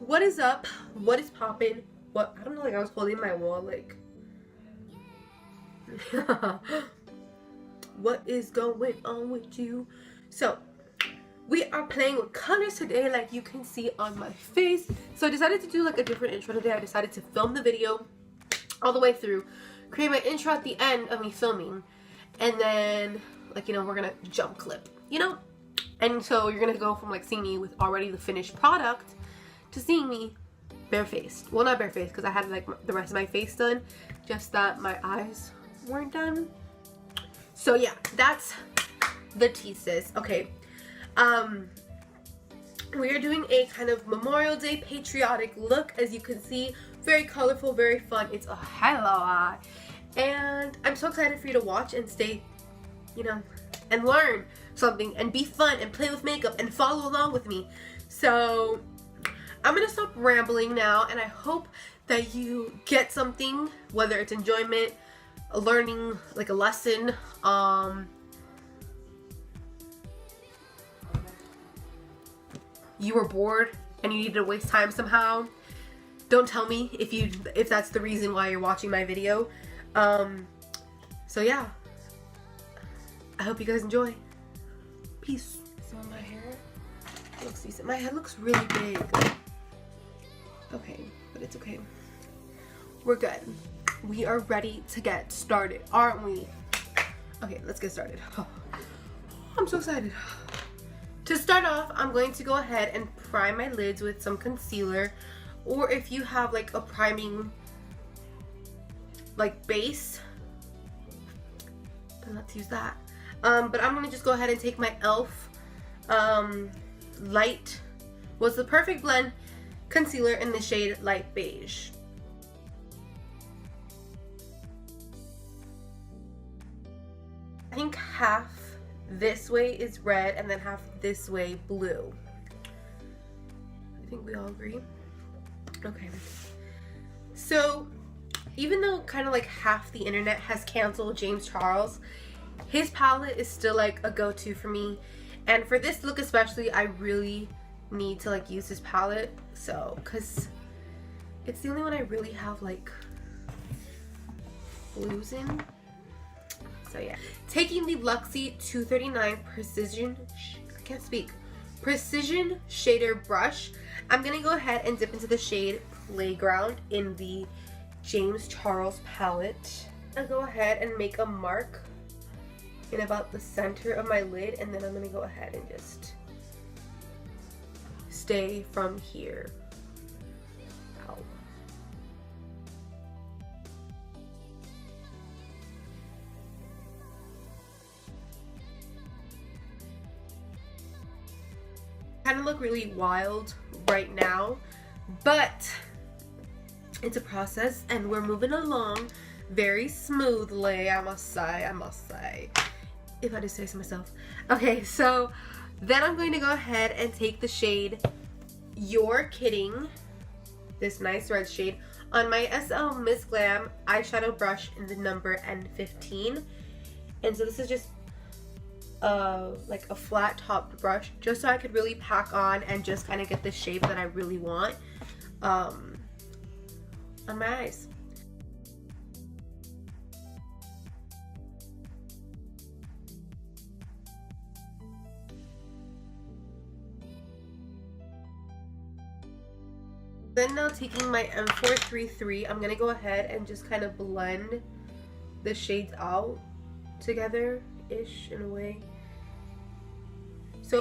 what is up? What is poppin'? What? I don't know, like I was holding my wall, like. What is going on with you? So, we are playing with colors today, like you can see on my face. So I decided to do like a different intro today. I decided to film the video all the way through, create my intro at the end of me filming, and then, like, you know, we're gonna jump clip, you know? And so you're gonna go from like seeing me with already the finished product to seeing me barefaced. Well, not barefaced, because I had like the rest of my face done, just that my eyes weren't done. So yeah, that's the thesis. Okay, we are doing a kind of Memorial Day patriotic look. As you can see, very colorful, very fun. It's a hello, and I'm so excited for you to watch and stay, you know, and learn something and be fun and play with makeup and follow along with me. So I'm gonna stop rambling now, and I hope that you get something, whether it's enjoyment, a learning, like a lesson, you were bored and you needed to waste time somehow. Don't tell me if that's the reason why you're watching my video. So yeah, I hope you guys enjoy. Peace. So my hair looks decent. My head looks really big. Okay, but it's okay. We're good. We are ready to get started, aren't we? Okay, let's get started. Oh, I'm so excited. To start off, I'm going to go ahead and prime my lids with some concealer, or if you have like a priming like base, then let's use that. But I'm gonna just go ahead and take my e.l.f. Light was the perfect blend concealer in the shade light beige. I think half this way is red and then half this way blue. I think we all agree. Okay. So even though kind of like half the internet has canceled James Charles, his palette is still like a go-to for me. And for this look especially, I really need to like use his palette. So, cause it's the only one I really have like blues in. So yeah, taking the Luxie 239 precision shader brush, I'm gonna go ahead and dip into the shade Playground in the James Charles palette. I'll go ahead and make a mark in about the center of my lid, and then I'm gonna go ahead and just stay from here. Ow. Kind of look really wild right now, but it's a process and we're moving along very smoothly, I must say, if I do say so myself. Okay, so then I'm going to go ahead and take the shade You're Kidding, this nice red shade, on my SL Miss Glam eyeshadow brush in the number N15. And so this is just like a flat topped brush, just so I could really pack on and just kind of get the shape that I really want on my eyes. Then now taking my M433, I'm gonna go ahead and just kind of blend the shades out together-ish in a way. So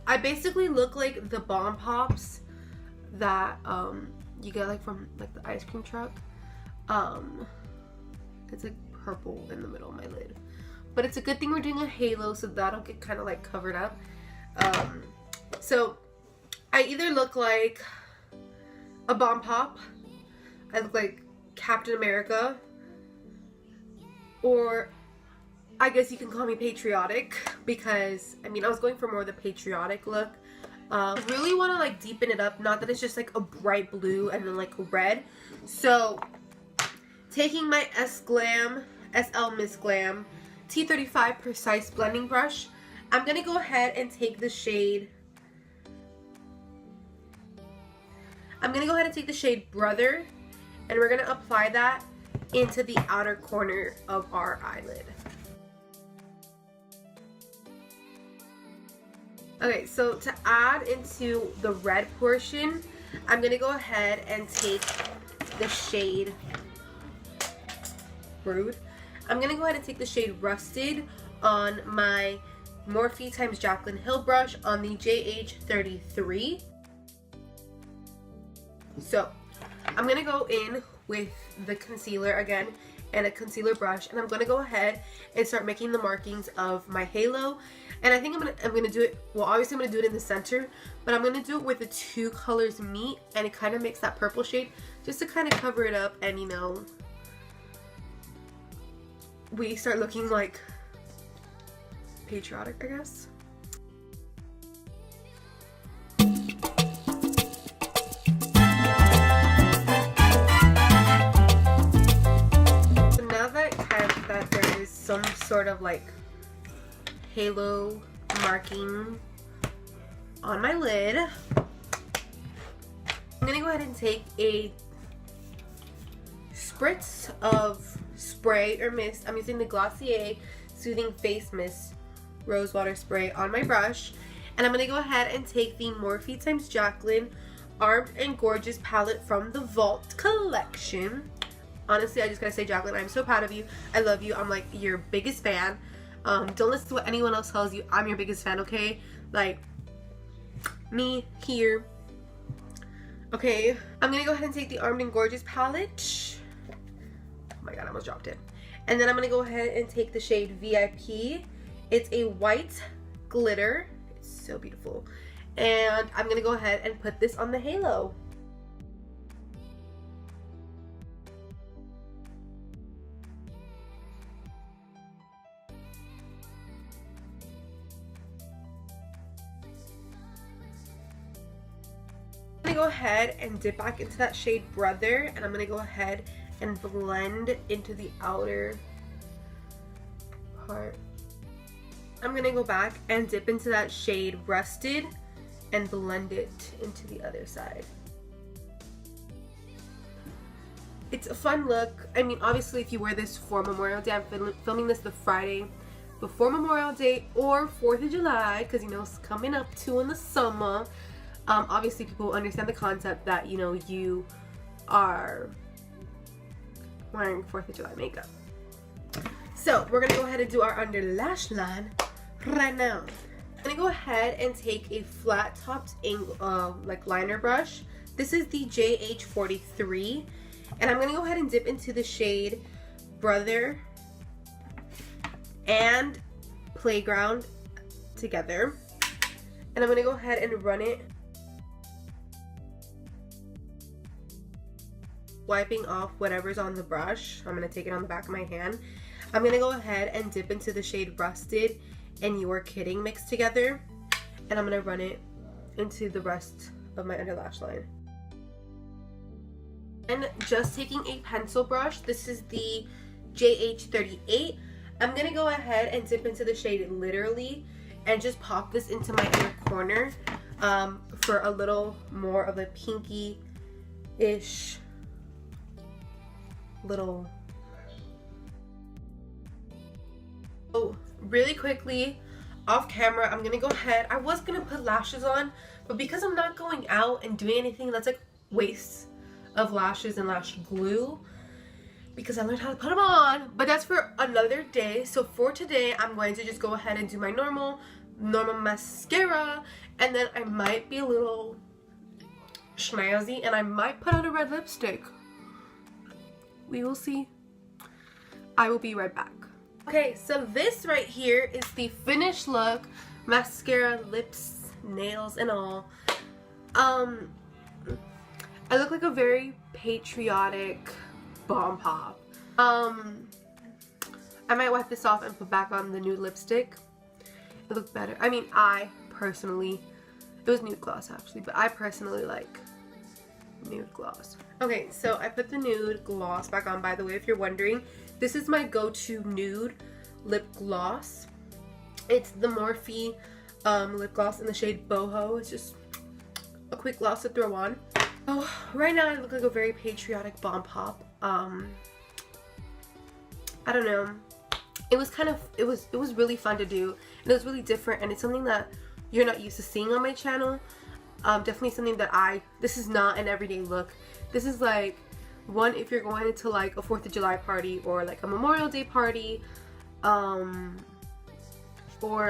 I basically look like the Bomb Pops that you get like from like the ice cream truck. It's like purple in the middle of my lid, but it's a good thing we're doing a halo so that'll get kind of like covered up. So I either look like a Bomb Pop, I look like Captain America, or I guess you can call me patriotic, because I mean I was going for more of the patriotic look. I really want to like deepen it up, not that it's just like a bright blue and then like red. So taking my SL Miss Glam T35 Precise Blending Brush, I'm gonna go ahead and take the shade I'm going to go ahead and take the shade Brother, and we're going to apply that into the outer corner of our eyelid. Okay, so to add into the red portion, I'm going to go ahead and take the shade Rude. I'm going to go ahead and take the shade Rusted on my Morphe x Jaclyn Hill brush on the JH33. So I'm going to go in with the concealer again and a concealer brush, and I'm going to go ahead and start making the markings of my halo. And I think I'm gonna do it, well, obviously I'm going to do it in the center, but I'm going to do it with the two colors meet, and it kind of makes that purple shade just to kind of cover it up, and you know, we start looking like patriotic, I guess. So now that there is some sort of like halo marking on my lid, I'm gonna go ahead and take a spritz of spray or mist. I'm using the Glossier Soothing Face Mist Rose Water Spray on my brush, and I'm gonna go ahead and take the Morphe x Jaclyn Armed and Gorgeous palette from the Vault collection. Honestly, I just gotta say, Jaclyn, I'm so proud of you. I love you. I'm like your biggest fan. Don't listen to what anyone else tells you. I'm your biggest fan, okay? Like, me here. Okay, I'm gonna go ahead and take the Armed and Gorgeous palette. Oh my god, I almost dropped it. And then I'm gonna go ahead and take the shade VIP. It's a white glitter. It's so beautiful. And I'm gonna go ahead and put this on the halo. I'm gonna go ahead and dip back into that shade Brother, and I'm gonna go ahead and blend into the outer part. I'm gonna go back and dip into that shade Rusted and blend it into the other side. It's a fun look. I mean, obviously if you wear this for Memorial Day, I'm filming this the Friday before Memorial Day or 4th of July, because you know it's coming up too in the summer. Obviously people understand the concept that, you know, you are wearing 4th of July makeup. So we're gonna go ahead and do our under lash line right now. I'm gonna go ahead and take a flat topped like liner brush. This is the JH43, and I'm gonna go ahead and dip into the shade Brother and Playground together, and I'm gonna go ahead and run it, wiping off whatever's on the brush. I'm gonna take it on the back of my hand. I'm gonna go ahead and dip into the shade Rusted and You're Kidding mixed together, and I'm gonna run it into the rest of my under lash line. And just taking a pencil brush, this is the JH38. I'm gonna go ahead and dip into the shade Literally and just pop this into my inner corner for a little more of a pinky-ish little. Oh, really quickly, off camera, I'm gonna go ahead. I was gonna put lashes on, but because I'm not going out and doing anything, that's like waste of lashes and lash glue, because I learned how to put them on, but that's for another day. So for today, I'm going to just go ahead and do my normal mascara, and then I might be a little schnazzy and I might put on a red lipstick. We will see. I will be right back. Okay, so this right here is the finished look. Mascara, lips, nails, and all. I look like a very patriotic bomb pop. I might wipe this off and put back on the nude lipstick. It looked better. I mean, I personally, it was nude gloss actually, but I personally like nude gloss. Okay, so I put the nude gloss back on. By the way, if you're wondering, this is my go-to nude lip gloss. It's the Morphe lip gloss in the shade Boho. It's just a quick gloss to throw on. Oh, right now I look like a very patriotic bomb pop. I don't know. It was really fun to do, and it was really different, and it's something that you're not used to seeing on my channel. Definitely something that this is not an everyday look. This is like one if you're going into like a 4th of July party or like a Memorial Day party, or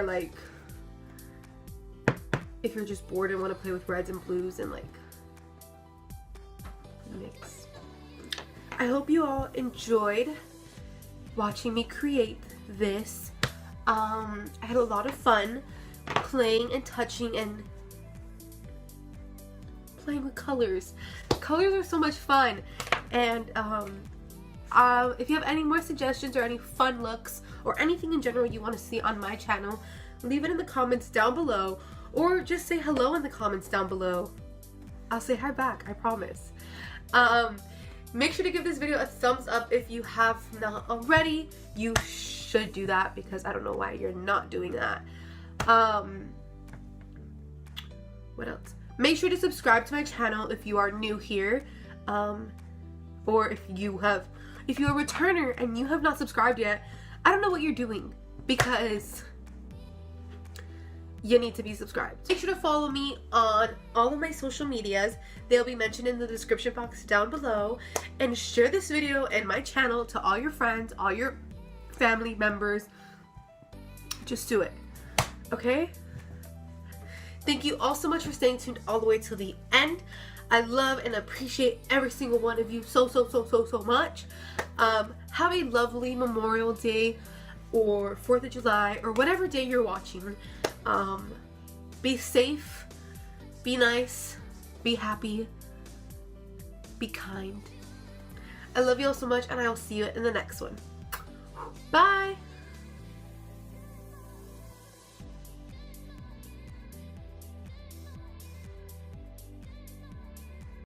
like if you're just bored and want to play with reds and blues and like mix. I hope you all enjoyed watching me create this. I had a lot of fun playing and touching and playing with colors. Colors are so much fun, and if you have any more suggestions or any fun looks or anything in general you want to see on my channel, leave it in the comments down below, or just say hello in the comments down below. I'll say hi back, I promise. Make sure to give this video a thumbs up if you have not already. You should do that because I don't know why you're not doing that. What else? Make sure to subscribe to my channel if you are new here, or if you're a returner and you have not subscribed yet. I don't know what you're doing, because you need to be subscribed. Make sure to follow me on all of my social medias. They'll be mentioned in the description box down below. And share this video and my channel to all your friends, all your family members. Just do it, okay? Thank you all so much for staying tuned all the way to the end. I love and appreciate every single one of you so much. Have a lovely Memorial Day or 4th of July or whatever day you're watching. Be safe, be nice, be happy, be kind. I love you all so much, and I will see you in the next one. Bye!